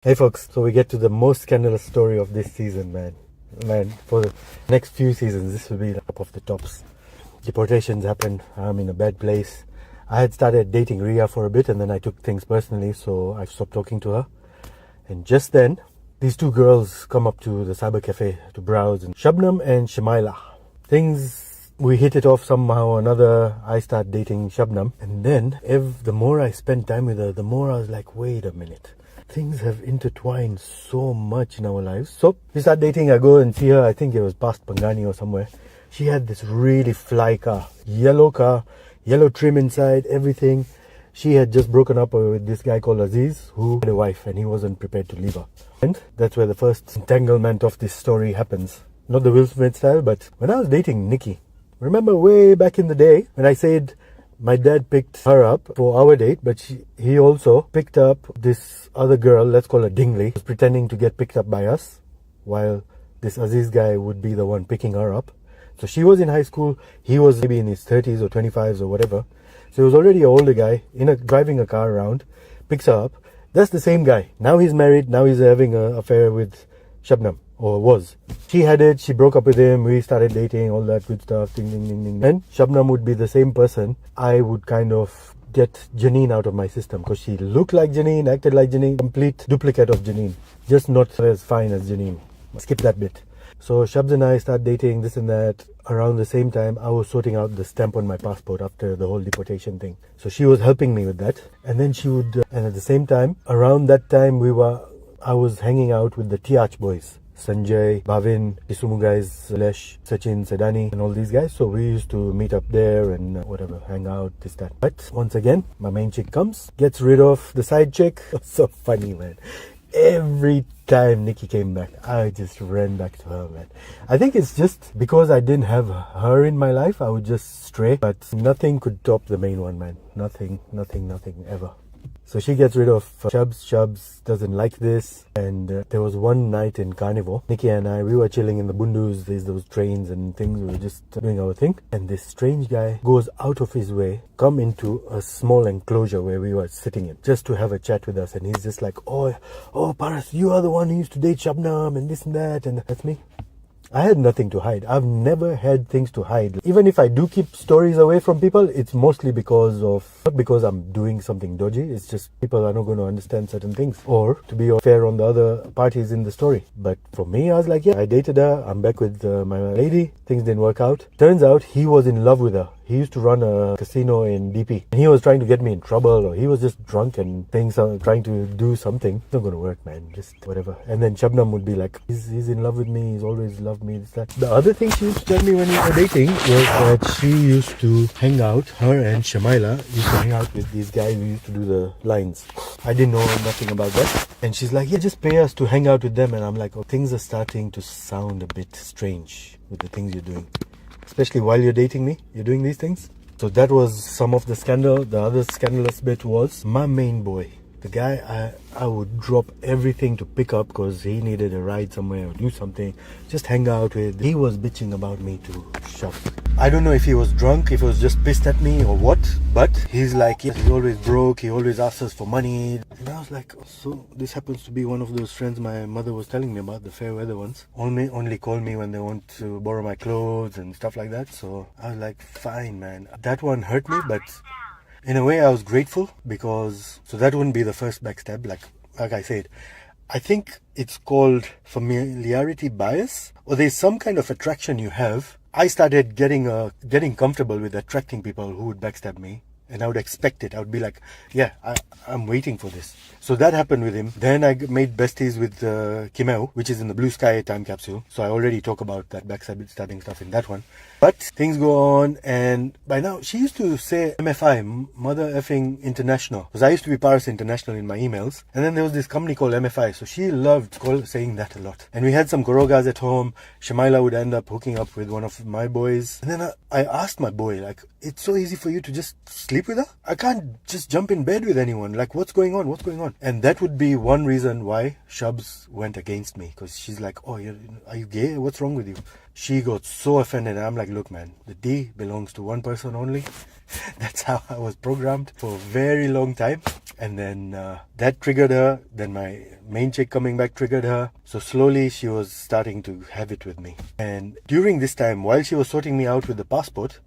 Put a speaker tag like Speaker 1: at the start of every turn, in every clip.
Speaker 1: Hey folks, so we get to the most scandalous story of this season, man. Man, for the next few seasons, this will be top of the tops. Deportations happened, I'm in a bad place. I had started dating Ria for a bit and then I took things personally, so I stopped talking to her. And just then, these two girls come up to the cyber cafe to browse, and Shabnam and Shamaila. We hit it off somehow or another. I start dating Shabnam, and then the more I spent time with her, the more I was like, wait a minute. Things have intertwined so much in our lives. So we start dating. I go and see her. I think it was past Pangani or somewhere. She had this really fly car, yellow trim inside, everything. She had just broken up with this guy called Aziz, who had a wife, and he wasn't prepared to leave her. And that's where the first entanglement of this story happens. Not the Will Smith style, but when I was dating Nikki. Remember way back in the day when I said my dad picked her up for our date, but he also picked up this other girl, let's call her Dingley, who's pretending to get picked up by us, while this Aziz guy would be the one picking her up. So she was in high school, he was maybe in his 30s or 25s or whatever. So he was already an older guy, driving a car around, picks her up. That's the same guy. Now he's married, now he's having an affair with Shabnam, or was. She had it, she broke up with him, we started dating, all that good stuff, ding, ding, ding, ding. And Shabnam would be the same person. I would kind of get Janine out of my system because she looked like Janine, acted like Janine, complete duplicate of Janine. Just not as fine as Janine. Skip that bit. So Shabs and I start dating, this and that. Around the same time, I was sorting out the stamp on my passport after the whole deportation thing. So she was helping me with that. And then she would, and at the same time, around that time, I was hanging out with the TH boys. Sanjay, Bhavin, Isumu guys, Lesh, Sachin, Sedani, and all these guys. So we used to meet up there and whatever, hang out, this, that. But once again, my main chick comes, gets rid of the side chick. So funny, man. Every time Nikki came back, I just ran back to her, man. I think it's just because I didn't have her in my life, I would just stray. But nothing could top the main one, man. Nothing, ever. So she gets rid of Chubbs. Chubbs doesn't like this. And there was one night in Carnival, Nikki and I, we were chilling in the Bundus. There's those trains and things. We were just doing our thing. And this strange guy goes out of his way, come into a small enclosure where we were sitting in, just to have a chat with us. And he's just like, oh, Paras, you are the one who used to date Shabnam and this and that. And that's me. I had nothing to hide. I've never had things to hide. Even if I do keep stories away from people, it's mostly not because I'm doing something dodgy. It's just people are not going to understand certain things. Or to be fair on the other parties in the story. But for me, I was like, yeah, I dated her. I'm back with my lady. Things didn't work out. Turns out he was in love with her. He used to run a casino in DP. And he was trying to get me in trouble, or he was just drunk and trying to do something. It's not going to work, man. Just whatever. And then Shabnam would be like, he's in love with me. He's always loved me. This, that. The other thing she used to tell me when we were dating was that she used to hang out, her and Shamaila used to hang out with these guys who used to do the lines. I didn't know nothing about that. And she's like, yeah, just pay us to hang out with them. And I'm like, oh, things are starting to sound a bit strange with the things you're doing. Especially while you're dating me, you're doing these things. So that was some of the scandal. The other scandalous bit was my main boy. The guy I would drop everything to pick up because he needed a ride somewhere or do something. Just hang out with. He was bitching about me to shop. I don't know if he was drunk, if he was just pissed at me or what. But he's like, yeah, he's always broke. He always asks us for money. And I was like, oh, so this happens to be one of those friends my mother was telling me about, the fair weather ones. Only call me when they want to borrow my clothes and stuff like that. So I was like, fine, man. That one hurt me, but in a way I was grateful because so that wouldn't be the first backstab. Like I said, I think it's called familiarity bias, or there's some kind of attraction you have. I started getting comfortable with attracting people who would backstab me, and I would expect it. I would be like, yeah, I'm waiting for this. So that happened with him. Then I made besties with Kimeo, which is in the Blue Sky time capsule. So I already talk about that backstabbing stuff in that one. But things go on, and by now she used to say MFI, Mother Effing International, because I used to be Paris International in my emails. And then there was this company called MFI, so she loved saying that a lot. And we had some Korogas at home. Shamaila would end up hooking up with one of my boys. And then I asked my boy, like, it's so easy for you to just sleep with her? I can't just jump in bed with anyone. Like, what's going on? What's going on? And that would be one reason why Shabs went against me, because she's like, oh, are you gay? What's wrong with you? She got so offended. I'm like, look, man, the D belongs to one person only. That's how I was programmed for a very long time. And then that triggered her. Then my main chick coming back triggered her. So slowly she was starting to have it with me. And during this time, while she was sorting me out with the passport,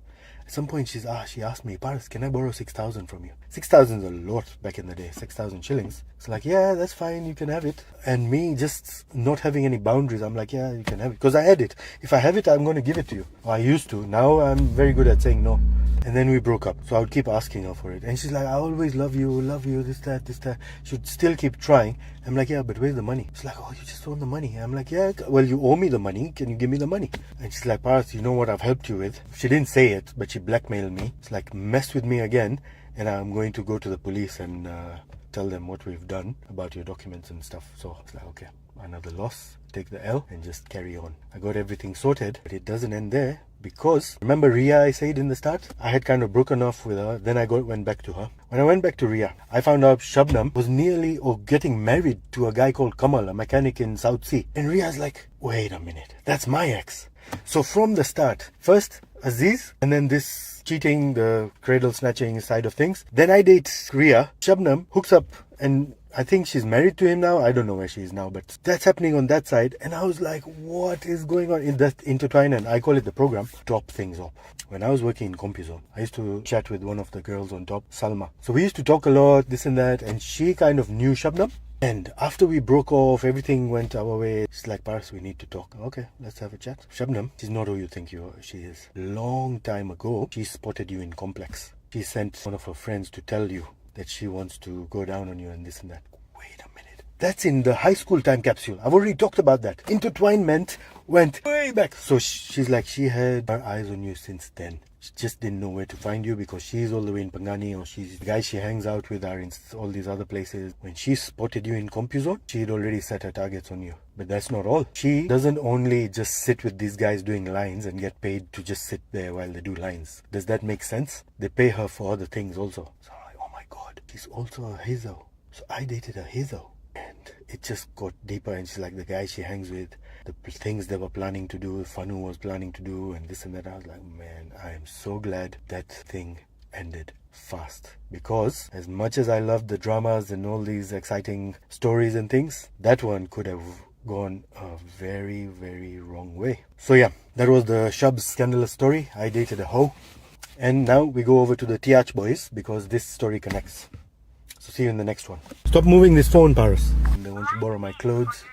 Speaker 1: at some point she asked me, Paras, can I borrow 6,000 from you? 6,000 is a lot back in the day, 6,000 shillings. It's like, yeah, that's fine, you can have it. And me just not having any boundaries, I'm like, yeah, you can have it. Because I had it. If I have it, I'm going to give it to you. Or I used to. Now I'm very good at saying no. And then we broke up. So I would keep asking her for it. And she's like, I always love you, this, that, this, that. She would still keep trying. I'm like, yeah, but where's the money? She's like, oh, you just want the money. I'm like, yeah, well, you owe me the money. Can you give me the money? And she's like, Paras, you know what I've helped you with? She didn't say it, but she blackmailed me. It's like, mess with me again, and I'm going to go to the police and tell them what we've done about your documents and stuff. So it's like, okay, another loss. Take the L and just carry on. I got everything sorted, but it doesn't end there. Because, remember Ria I said in the start? I had kind of broken off with her, then I went back to her. When I went back to Ria, I found out Shabnam was nearly getting married to a guy called Kamal, a mechanic in South Sea. And Ria's like, wait a minute, that's my ex. So from the start, first Aziz, and then this cheating, the cradle snatching side of things. Then I date Ria. Shabnam hooks up, and I think she's married to him now. I don't know where she is now, but that's happening on that side. And I was like, what is going on in that intertwine? And I call it the program, top things up. When I was working in CompuZone, I used to chat with one of the girls on top, Salma. So we used to talk a lot, this and that. And she kind of knew Shabnam. And after we broke off, everything went our way. She's like, Paras, we need to talk. Okay, let's have a chat. Shabnam, she's not who you think she is. Long time ago, she spotted you in Complex. She sent one of her friends to tell you that she wants to go down on you and this and that. Wait a minute. That's in the high school time capsule. I've already talked about that. Intertwinement went way back. So she's like, she had her eyes on you since then. She just didn't know where to find you because she's all the way in Pangani, or the guys she hangs out with are in all these other places. When she spotted you in CompuZone, she had already set her targets on you. But that's not all. She doesn't only just sit with these guys doing lines and get paid to just sit there while they do lines. Does that make sense? They pay her for other things also. So I'm like, oh my God, she's also a Hazel. So I dated a Hazel. And it just got deeper, and she's like, the guy she hangs with, the things they were planning to do, Fanu was planning to do, and this and that. I was like, man, I am so glad that thing ended fast. Because as much as I loved the dramas and all these exciting stories and things, that one could have gone a very, very wrong way. So yeah, that was the Shabs scandalous story. I dated a hoe. And now we go over to the Tiach boys, because this story connects. So see you in the next one. Stop moving this phone, Paras. They want to borrow my clothes.